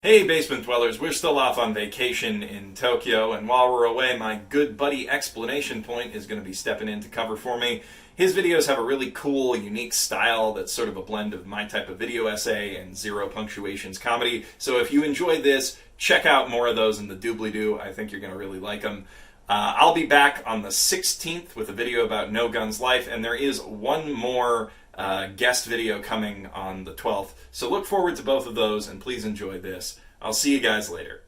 Hey Basement Dwellers, we're still off on vacation in Tokyo, and while we're away, my good buddy Explanation Point is going to be stepping in to cover for me. His videos have a really cool, unique style that's sort of a blend of my type of video essay and zero punctuations comedy, so if you enjoy this, check out more of those in the doobly-doo. I think you're going to really like them. I'll be back on the 16th with a video about No Guns Life, and there is one more guest video coming on the 12th. So look forward to both of those, and please enjoy this. I'll see you guys later.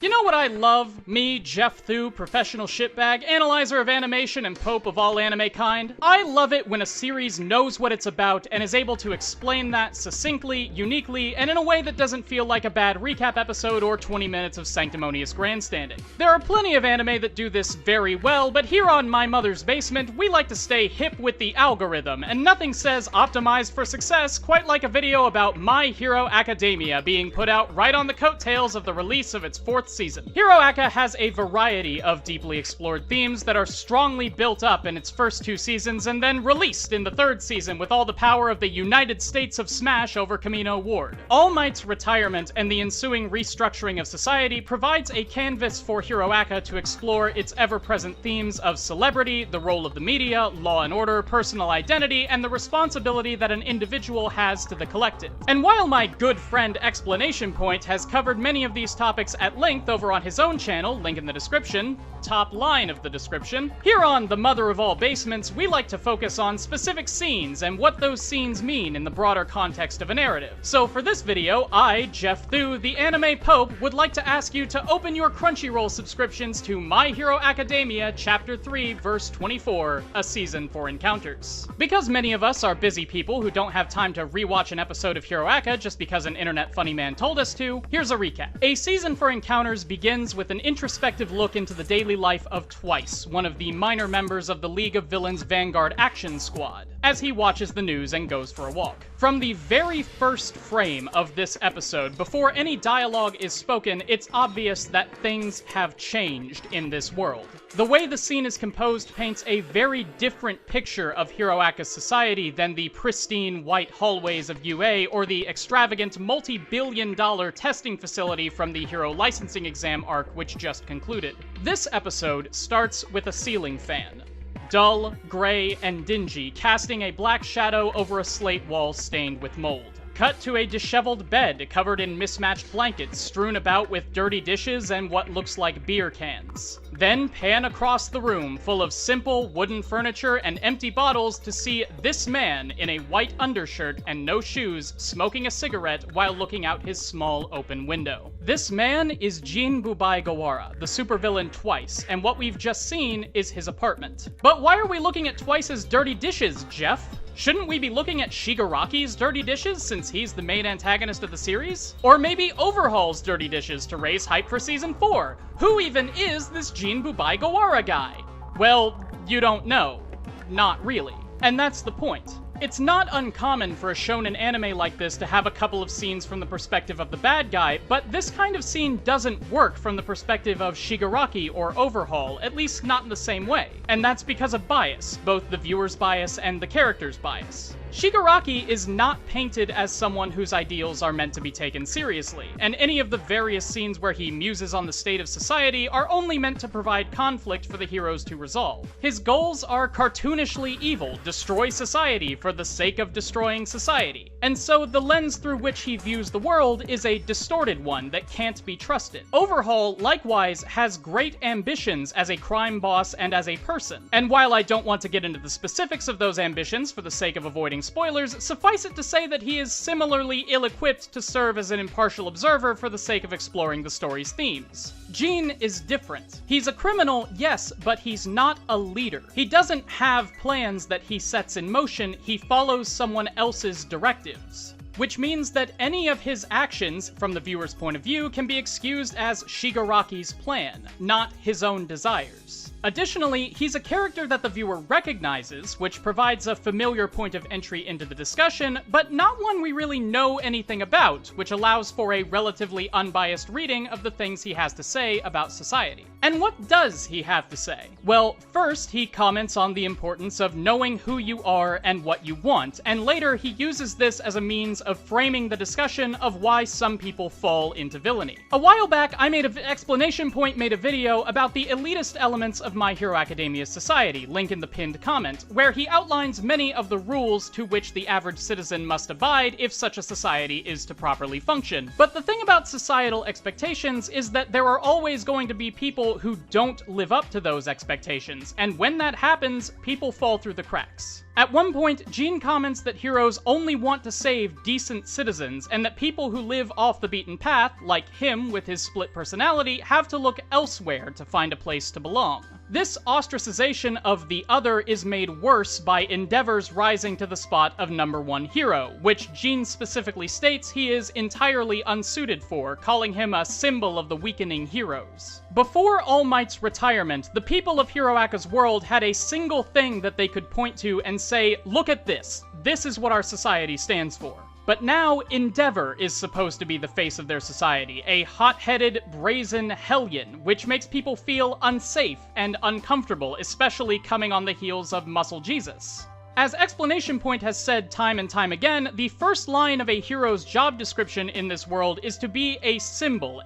You know what I love? Me, Geoff Thew, professional shitbag, analyzer of animation, and pope of all anime kind. I love it when a series knows what it's about and is able to explain that succinctly, uniquely, and in a way that doesn't feel like a bad recap episode or 20 minutes of sanctimonious grandstanding. There are plenty of anime that do this very well, but here on My Mother's Basement, we like to stay hip with the algorithm, and nothing says optimized for success quite like a video about My Hero Academia being put out right on the coattails of the release of its 4th season. Hero Aka has a variety of deeply explored themes that are strongly built up in its first 2 seasons and then released in the 3rd season with all the power of the United States of Smash over Kamino Ward. All Might's retirement and the ensuing restructuring of society provides a canvas for Hero Aka to explore its ever-present themes of celebrity, the role of the media, law and order, personal identity, and the responsibility that an individual has to the collective. And while my good friend Explanation Point has covered many of these topics at length over on his own channel, link in the description, top line of the description, here on The Mother of All Basements, we like to focus on specific scenes and what those scenes mean in the broader context of a narrative. So for this video, I, Geoff Thew, the anime pope, would like to ask you to open your Crunchyroll subscriptions to My Hero Academia Chapter 3, Verse 24, A Season for Encounters. Because many of us are busy people who don't have time to rewatch an episode of Hero Aka just because an internet funny man told us to, here's a recap. A Season for Encounters begins with an introspective look into the daily life of Twice, one of the minor members of the League of Villains Vanguard Action Squad, as he watches the news and goes for a walk. From the very first frame of this episode, before any dialogue is spoken, it's obvious that things have changed in this world. The way the scene is composed paints a very different picture of Hero Aka's society than the pristine white hallways of UA or the extravagant multi-billion-dollar testing facility from the Hero licensing exam arc which just concluded. This episode starts with a ceiling fan. Dull, gray, and dingy, casting a black shadow over a slate wall stained with mold. Cut to a disheveled bed covered in mismatched blankets strewn about with dirty dishes and what looks like beer cans. Then pan across the room full of simple wooden furniture and empty bottles to see this man in a white undershirt and no shoes smoking a cigarette while looking out his small open window. This man is Jin Bubai-Gawara, the supervillain Twice, and what we've just seen is his apartment. But why are we looking at Twice's dirty dishes, Geoff? Shouldn't we be looking at Shigaraki's dirty dishes since he's the main antagonist of the series? Or maybe Overhaul's dirty dishes to raise hype for Season 4? Who even is this Jin Bubai-Gawara guy? Well, you don't know. Not really. And that's the point. It's not uncommon for a shonen anime like this to have a couple of scenes from the perspective of the bad guy, but this kind of scene doesn't work from the perspective of Shigaraki or Overhaul, at least not in the same way. And that's because of bias, both the viewer's bias and the character's bias. Shigaraki is not painted as someone whose ideals are meant to be taken seriously, and any of the various scenes where he muses on the state of society are only meant to provide conflict for the heroes to resolve. His goals are cartoonishly evil, destroy society for the sake of destroying society. And so the lens through which he views the world is a distorted one that can't be trusted. Overhaul, likewise, has great ambitions as a crime boss and as a person. And while I don't want to get into the specifics of those ambitions for the sake of avoiding spoilers, suffice it to say that he is similarly ill-equipped to serve as an impartial observer for the sake of exploring the story's themes. Jin is different. He's a criminal, yes, but he's not a leader. He doesn't have plans that he sets in motion, he follows someone else's directives. Which means that any of his actions, from the viewer's point of view, can be excused as Shigaraki's plan, not his own desires. Additionally, he's a character that the viewer recognizes, which provides a familiar point of entry into the discussion, but not one we really know anything about, which allows for a relatively unbiased reading of the things he has to say about society. And what does he have to say? Well, first, he comments on the importance of knowing who you are and what you want, and later he uses this as a means of framing the discussion of why some people fall into villainy. A while back, I made an explanation point made a video about the elitist elements of My Hero Academia's society, link in the pinned comment, where he outlines many of the rules to which the average citizen must abide if such a society is to properly function. But the thing about societal expectations is that there are always going to be people who don't live up to those expectations, and when that happens, people fall through the cracks. At one point, Jean comments that heroes only want to save decent citizens, and that people who live off the beaten path, like him with his split personality, have to look elsewhere to find a place to belong. This ostracization of the other is made worse by Endeavor's rising to the spot of #1 hero, which Jean specifically states he is entirely unsuited for, calling him a symbol of the weakening heroes. Before All Might's retirement, the people of Hiroaka's world had a single thing that they could point to and say, look at this. This is what our society stands for. But now, Endeavor is supposed to be the face of their society, a hot-headed, brazen hellion, which makes people feel unsafe and uncomfortable, especially coming on the heels of Muscle Jesus. As Explanation Point has said time and time again, the first line of a hero's job description in this world is to be a symbol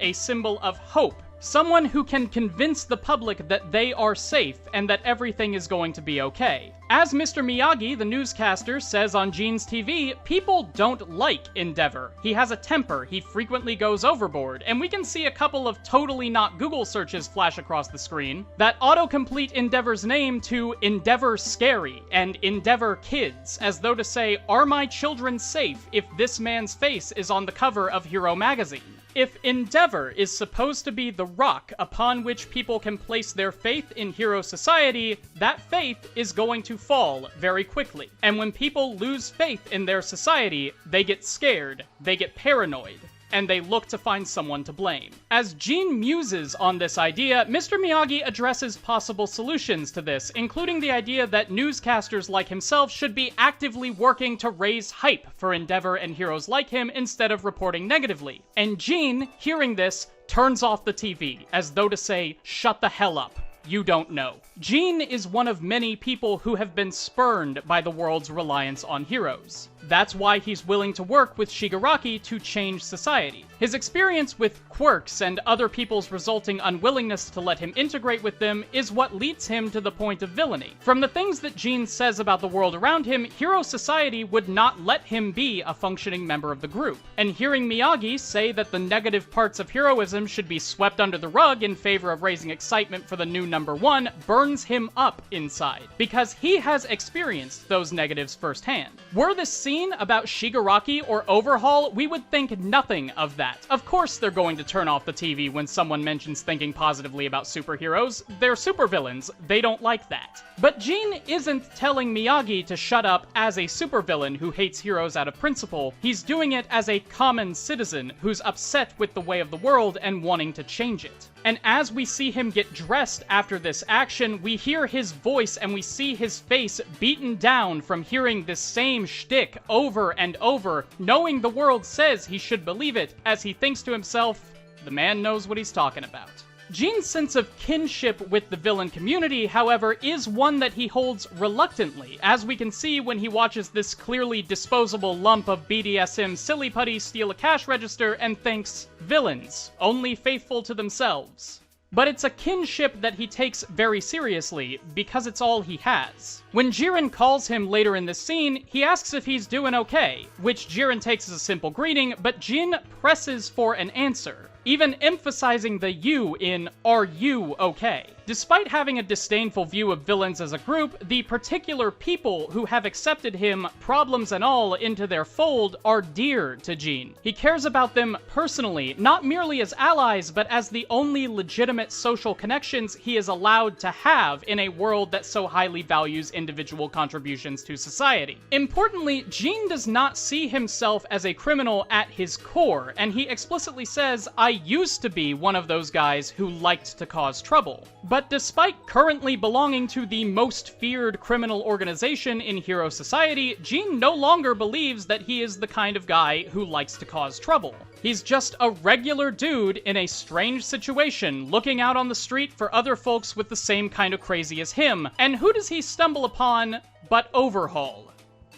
of hope. Someone who can convince the public that they are safe and that everything is going to be okay. As Mr. Miyagi, the newscaster, says on Gene's TV, people don't like Endeavor. He has a temper, he frequently goes overboard, and we can see a couple of totally not Google searches flash across the screen that autocomplete Endeavor's name to Endeavor Scary and Endeavor Kids, as though to say, are my children safe if this man's face is on the cover of Hero magazine? If Endeavor is supposed to be the rock upon which people can place their faith in hero society, that faith is going to fall very quickly. And when people lose faith in their society, they get scared, they get paranoid, and they look to find someone to blame. As Jean muses on this idea, Mr. Miyagi addresses possible solutions to this, including the idea that newscasters like himself should be actively working to raise hype for Endeavor and heroes like him instead of reporting negatively. And Jean, hearing this, turns off the TV, as though to say, shut the hell up. You don't know. Jean is one of many people who have been spurned by the world's reliance on heroes. That's why he's willing to work with Shigaraki to change society. His experience with quirks and other people's resulting unwillingness to let him integrate with them is what leads him to the point of villainy. From the things that Jean says about the world around him, hero society would not let him be a functioning member of the group. And hearing Miyagi say that the negative parts of heroism should be swept under the rug in favor of raising excitement for the new #1 burns him up inside, because he has experienced those negatives firsthand. Were this scene about Shigaraki or Overhaul, we would think nothing of that. Of course they're going to turn off the TV when someone mentions thinking positively about superheroes. They're supervillains. They don't like that. But Jean isn't telling Miyagi to shut up as a supervillain who hates heroes out of principle. He's doing it as a common citizen who's upset with the way of the world and wanting to change it. And as we see him get dressed after this action, we hear his voice and we see his face beaten down from hearing this same shtick over and over, knowing the world says he should believe it, as he thinks to himself, the man knows what he's talking about. Jean's sense of kinship with the villain community, however, is one that he holds reluctantly, as we can see when he watches this clearly disposable lump of BDSM silly putty steal a cash register and thinks, villains, only faithful to themselves. But it's a kinship that he takes very seriously, because it's all he has. When Jiren calls him later in this scene, he asks if he's doing okay, which Jiren takes as a simple greeting, but Jin presses for an answer, even emphasizing the you in, are you okay? Despite having a disdainful view of villains as a group, the particular people who have accepted him, problems and all, into their fold are dear to Jin. He cares about them personally, not merely as allies, but as the only legitimate social connections he is allowed to have in a world that so highly values individual contributions to society. Importantly, Jin does not see himself as a criminal at his core, and he explicitly says, I used to be one of those guys who liked to cause trouble. But despite currently belonging to the most feared criminal organization in hero society, Gene no longer believes that he is the kind of guy who likes to cause trouble. He's just a regular dude in a strange situation, looking out on the street for other folks with the same kind of crazy as him. And who does he stumble upon but Overhaul,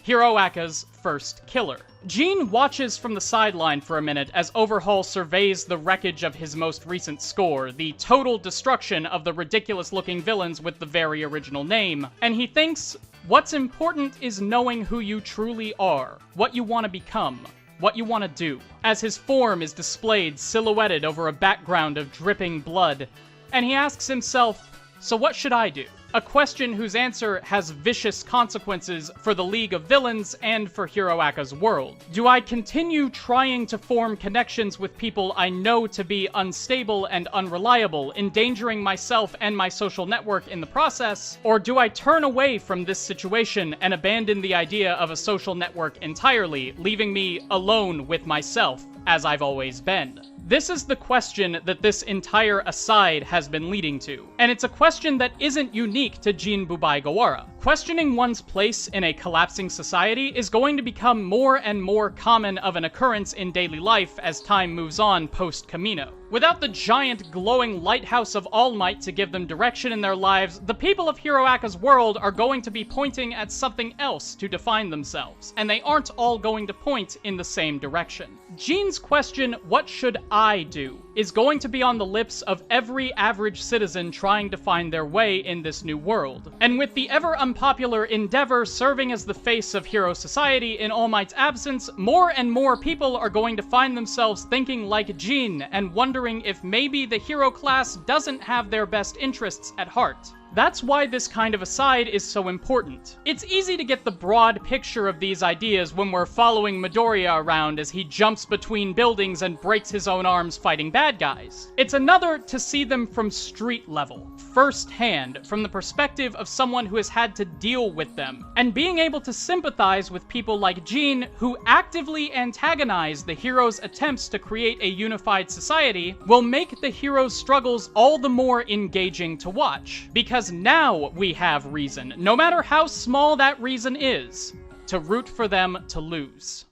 Hiroaka's first killer? Gene watches from the sideline for a minute as Overhaul surveys the wreckage of his most recent score, the total destruction of the ridiculous-looking villains with the very original name, and he thinks, what's important is knowing who you truly are, what you want to become, what you want to do, as his form is displayed silhouetted over a background of dripping blood, and he asks himself, so what should I do? A question whose answer has vicious consequences for the League of Villains and for Hiroaka's world. Do I continue trying to form connections with people I know to be unstable and unreliable, endangering myself and my social network in the process? Or do I turn away from this situation and abandon the idea of a social network entirely, leaving me alone with myself, as I've always been? This is the question that this entire aside has been leading to, and it's a question that isn't unique to Jin Bubai Gawara. Questioning one's place in a collapsing society is going to become more and more common of an occurrence in daily life as time moves on post-Camino. Without the giant glowing lighthouse of All Might to give them direction in their lives, the people of Hiroaka's world are going to be pointing at something else to define themselves, and they aren't all going to point in the same direction. Gene's question, what should I do, is going to be on the lips of every average citizen trying to find their way in this new world. And with the ever unpopular Endeavor serving as the face of hero society in All Might's absence, more and more people are going to find themselves thinking like Gene and wondering if maybe the hero class doesn't have their best interests at heart. That's why this kind of aside is so important. It's easy to get the broad picture of these ideas when we're following Midoriya around as he jumps between buildings and breaks his own arms fighting bad guys. It's another to see them from street level, first-hand, from the perspective of someone who has had to deal with them, and being able to sympathize with people like Gene, who actively antagonize the hero's attempts to create a unified society, will make the hero's struggles all the more engaging to watch, because now we have reason, no matter how small that reason is, to root for them to lose.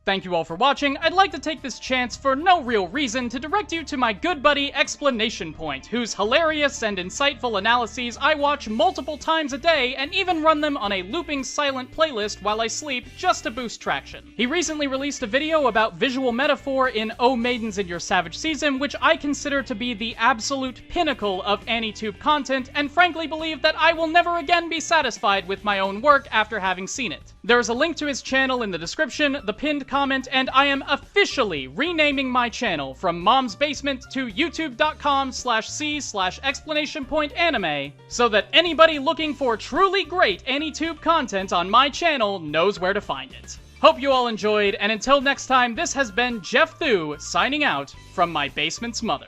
Thank you all for watching. I'd like to take this chance for no real reason to direct you to my good buddy Explanation Point, whose hilarious and insightful analyses I watch multiple times a day and even run them on a looping silent playlist while I sleep just to boost traction. He recently released a video about visual metaphor in Oh Maidens in Your Savage Season, which I consider to be the absolute pinnacle of AniTube content, and frankly believe that I will never again be satisfied with my own work after having seen it. There's a link to his channel in the description, the pinned comment, and I am officially renaming my channel from Mom's Basement to youtube.com/c/explanationpointanime so that anybody looking for truly great AniTube content on my channel knows where to find it. Hope you all enjoyed, and until next time, this has been Geoff Thew signing out from my basement's mother.